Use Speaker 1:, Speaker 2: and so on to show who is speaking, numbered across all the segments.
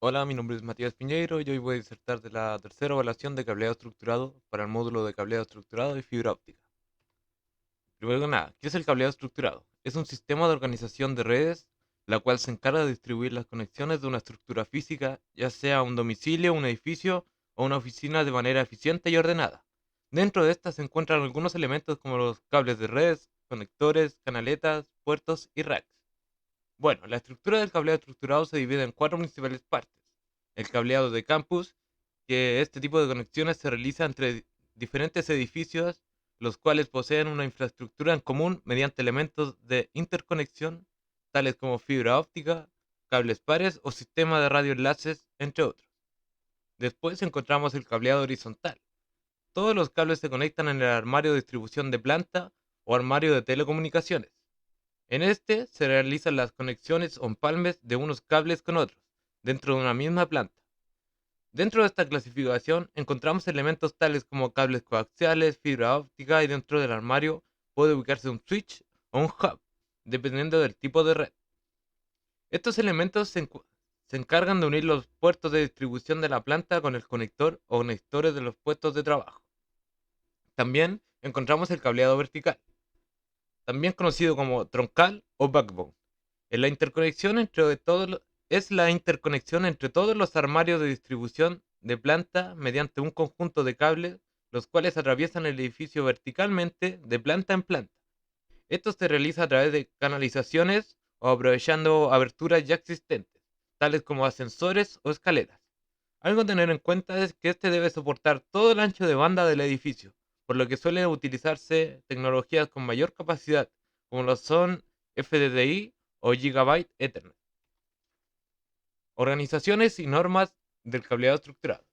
Speaker 1: Hola, mi nombre es Matías Piñeiro y hoy voy a disertar de la tercera evaluación de cableado estructurado para el módulo de cableado estructurado y fibra óptica. Primero que nada, ¿qué es el cableado estructurado? Es un sistema de organización de redes, la cual se encarga de distribuir las conexiones de una estructura física, ya sea un domicilio, un edificio o una oficina de manera eficiente y ordenada. Dentro de esta se encuentran algunos elementos como los cables de redes, conectores, canaletas, puertos y racks. Bueno, la estructura del cableado estructurado se divide en cuatro principales partes. El cableado de campus, que este tipo de conexiones se realiza entre diferentes edificios, los cuales poseen una infraestructura en común mediante elementos de interconexión, tales como fibra óptica, cables pares o sistema de radioenlaces, entre otros. Después encontramos el cableado horizontal. Todos los cables se conectan en el armario de distribución de planta o armario de telecomunicaciones. En este se realizan las conexiones o empalmes de unos cables con otros, dentro de una misma planta. Dentro de esta clasificación encontramos elementos tales como cables coaxiales, fibra óptica y dentro del armario puede ubicarse un switch o un hub, dependiendo del tipo de red. Estos elementos se encargan de unir los puertos de distribución de la planta con el conector o conectores de los puestos de trabajo. También encontramos el cableado vertical, también conocido como troncal o backbone. Es la interconexión entre todos los armarios de distribución de planta mediante un conjunto de cables, los cuales atraviesan el edificio verticalmente de planta en planta. Esto se realiza a través de canalizaciones o aprovechando aberturas ya existentes, tales como ascensores o escaleras. Algo a tener en cuenta es que este debe soportar todo el ancho de banda del edificio, por lo que suelen utilizarse tecnologías con mayor capacidad, como lo son FDDI o Gigabyte Ethernet. Organizaciones y normas del cableado estructurado.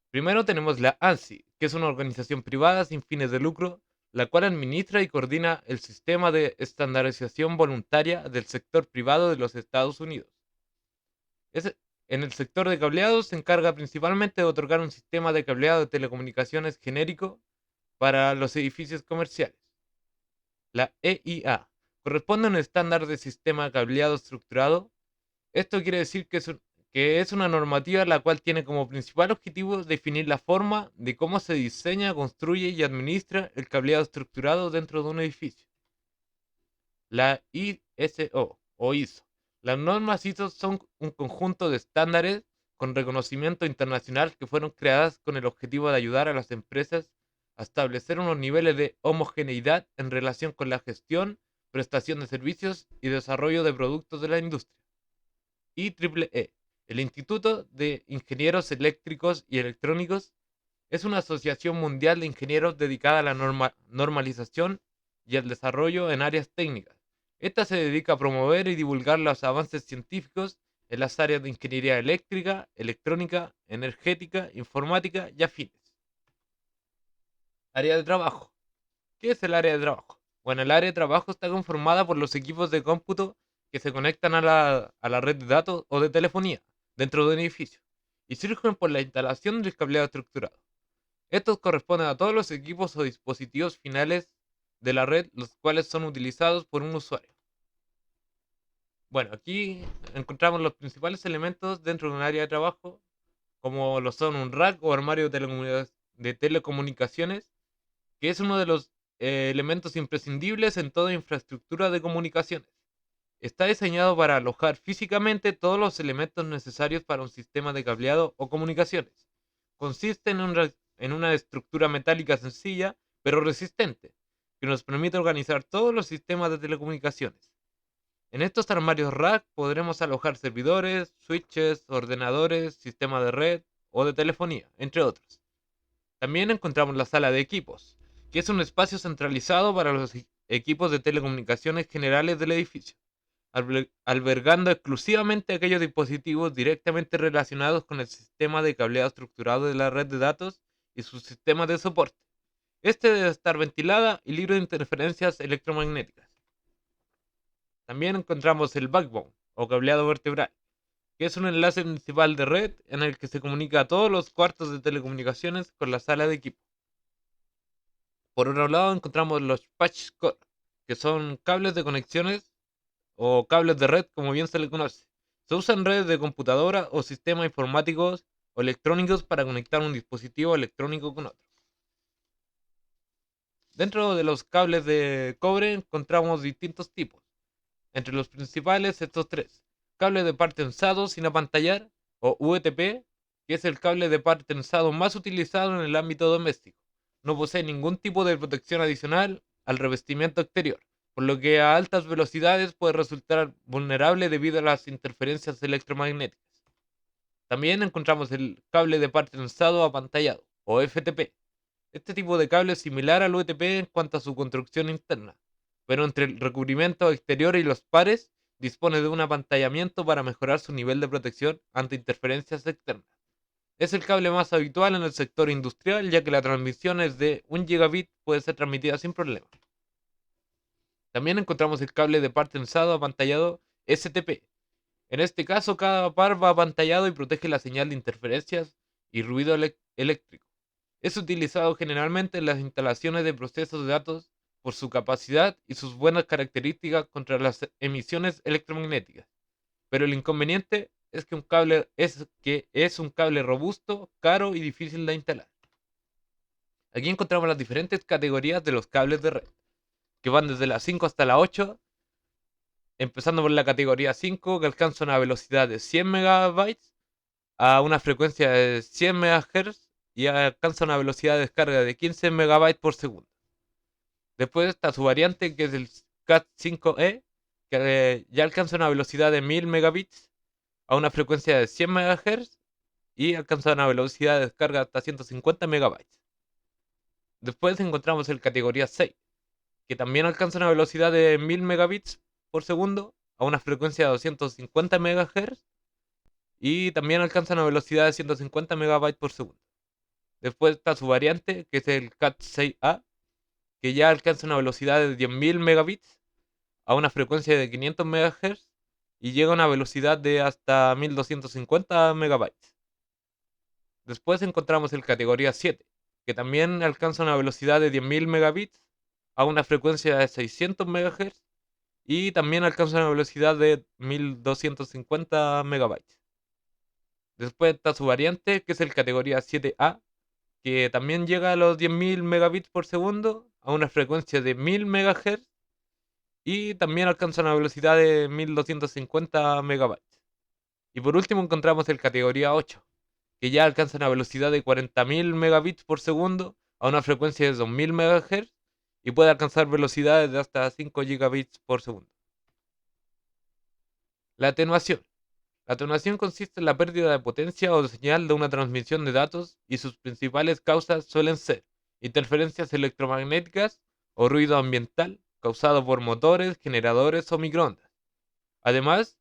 Speaker 1: Primero tenemos la ANSI, que es una organización privada sin fines de lucro, la cual administra y coordina el sistema de estandarización voluntaria del sector privado de los Estados Unidos. Es, en el sector de cableado se encarga principalmente de otorgar un sistema de cableado de telecomunicaciones genérico para los edificios comerciales. La EIA corresponde a un estándar de sistema de cableado estructurado. Esto quiere decir que es una normativa la cual tiene como principal objetivo definir la forma de cómo se diseña, construye y administra el cableado estructurado dentro de un edificio. La ISO o ISO. Las normas ISO son un conjunto de estándares con reconocimiento internacional que fueron creadas con el objetivo de ayudar a las empresas a establecer unos niveles de homogeneidad en relación con la gestión, prestación de servicios y desarrollo de productos de la industria. IEEE, el Instituto de Ingenieros Eléctricos y Electrónicos, es una asociación mundial de ingenieros dedicada a la normalización y al desarrollo en áreas técnicas. Esta se dedica a promover y divulgar los avances científicos en las áreas de ingeniería eléctrica, electrónica, energética, informática y afines. Área de trabajo. ¿Qué es el área de trabajo? Bueno, el área de trabajo está conformada por los equipos de cómputo que se conectan a la red de datos o de telefonía dentro de un edificio y surgen por la instalación del cableado estructurado. Estos corresponden a todos los equipos o dispositivos finales de la red, los cuales son utilizados por un usuario. Bueno, aquí encontramos los principales elementos dentro de un área de trabajo, como lo son un rack o armario de telecomunicaciones, que es uno de los elementos imprescindibles en toda infraestructura de comunicaciones. Está diseñado para alojar físicamente todos los elementos necesarios para un sistema de cableado o comunicaciones. Consiste en una estructura metálica sencilla, pero resistente, que nos permite organizar todos los sistemas de telecomunicaciones. En estos armarios rack podremos alojar servidores, switches, ordenadores, sistemas de red o de telefonía, entre otros. También encontramos la sala de equipos, que es un espacio centralizado para los equipos de telecomunicaciones generales del edificio, albergando exclusivamente aquellos dispositivos directamente relacionados con el sistema de cableado estructurado de la red de datos y sus sistemas de soporte. Este debe estar ventilada y libre de interferencias electromagnéticas. También encontramos el backbone o cableado vertebral, que es un enlace principal de red en el que se comunica a todos los cuartos de telecomunicaciones con la sala de equipo. Por otro lado encontramos los patch cord, que son cables de conexiones o cables de red, como bien se le conoce. Se usan redes de computadora o sistemas informáticos o electrónicos para conectar un dispositivo electrónico con otro. Dentro de los cables de cobre encontramos distintos tipos. Entre los principales estos tres. Cable de par tensado sin apantallar o UTP, que es el cable de par tensado más utilizado en el ámbito doméstico. No posee ningún tipo de protección adicional al revestimiento exterior, por lo que a altas velocidades puede resultar vulnerable debido a las interferencias electromagnéticas. También encontramos el cable de par tensado apantallado o FTP. Este tipo de cable es similar al UTP en cuanto a su construcción interna, pero entre el recubrimiento exterior y los pares dispone de un apantallamiento para mejorar su nivel de protección ante interferencias externas. Es el cable más habitual en el sector industrial, ya que la transmisión es de 1 gigabit, puede ser transmitida sin problema. También encontramos el cable de par tensado apantallado STP. En este caso, cada par va apantallado y protege la señal de interferencias y ruido eléctrico. Es utilizado generalmente en las instalaciones de procesos de datos por su capacidad y sus buenas características contra las emisiones electromagnéticas. Pero el inconveniente es que es un cable robusto, caro y difícil de instalar. Aquí encontramos las diferentes categorías de los cables de red, que van desde la 5 hasta la 8, empezando por la categoría 5, que alcanza una velocidad de 100 megabytes a una frecuencia de 100 MHz y alcanza una velocidad de descarga de 15 megabytes por segundo. Después está su variante, que es el Cat5e, que ya alcanza una velocidad de 1000 megabits a una frecuencia de 100 MHz y alcanza una velocidad de descarga hasta 150 megabytes. Después encontramos el categoría 6, que también alcanza una velocidad de 1000 megabits por segundo a una frecuencia de 250 MHz y también alcanza una velocidad de 150 megabytes por segundo. Después está su variante, que es el Cat6a, que ya alcanza una velocidad de 10.000 megabits a una frecuencia de 500 MHz y llega a una velocidad de hasta 1250 megabytes. Después encontramos el categoría 7, que también alcanza una velocidad de 10.000 megabits a una frecuencia de 600 MHz y también alcanza una velocidad de 1250 megabytes. Después está su variante, que es el categoría 7A, que también llega a los 10.000 megabits por segundo a una frecuencia de 1000 MHz y también alcanza una velocidad de 1250 megabytes. Y por último encontramos el categoría 8, que ya alcanza una velocidad de 40.000 megabits por segundo a una frecuencia de 2000 MHz y puede alcanzar velocidades de hasta 5 gigabits por segundo. La atenuación. La atenuación consiste en la pérdida de potencia o de señal de una transmisión de datos y sus principales causas suelen ser interferencias electromagnéticas o ruido ambiental causado por motores, generadores o microondas. Además,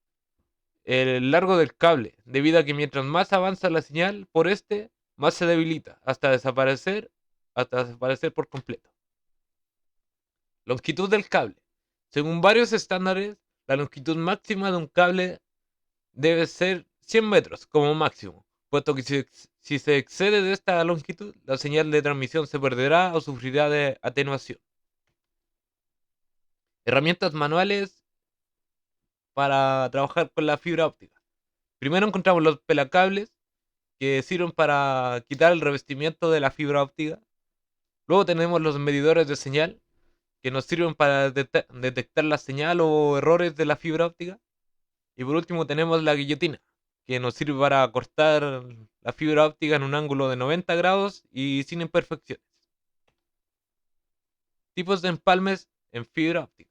Speaker 1: el largo del cable, debido a que mientras más avanza la señal por este, más se debilita hasta desaparecer por completo. Longitud del cable. Según varios estándares, la longitud máxima de un cable debe ser 100 metros como máximo, puesto que si se excede de esta longitud, la señal de transmisión se perderá o sufrirá de atenuación. Herramientas manuales para trabajar con la fibra óptica. Primero encontramos los pelacables, que sirven para quitar el revestimiento de la fibra óptica. Luego tenemos los medidores de señal, que nos sirven para detectar la señal o errores de la fibra óptica. Y por último tenemos la guillotina, que nos sirve para cortar la fibra óptica en un ángulo de 90 grados y sin imperfecciones. Tipos de empalmes en fibra óptica.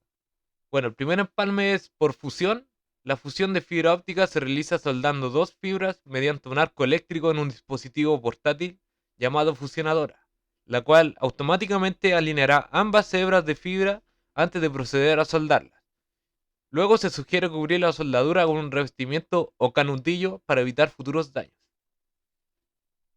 Speaker 1: Bueno, el primer empalme es por fusión. La fusión de fibra óptica se realiza soldando dos fibras mediante un arco eléctrico en un dispositivo portátil llamado fusionadora, la cual automáticamente alineará ambas hebras de fibra antes de proceder a soldarlas. Luego se sugiere cubrir la soldadura con un revestimiento o canutillo para evitar futuros daños.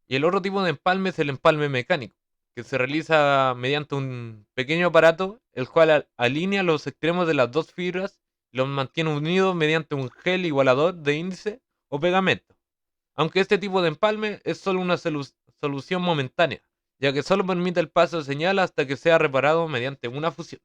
Speaker 1: Y el otro tipo de empalme es el empalme mecánico, que se realiza mediante un pequeño aparato, el cual alinea los extremos de las dos fibras y los mantiene unidos mediante un gel igualador de índice o pegamento. Aunque este tipo de empalme es solo una solución momentánea, ya que solo permite el paso de señal hasta que sea reparado mediante una fusión.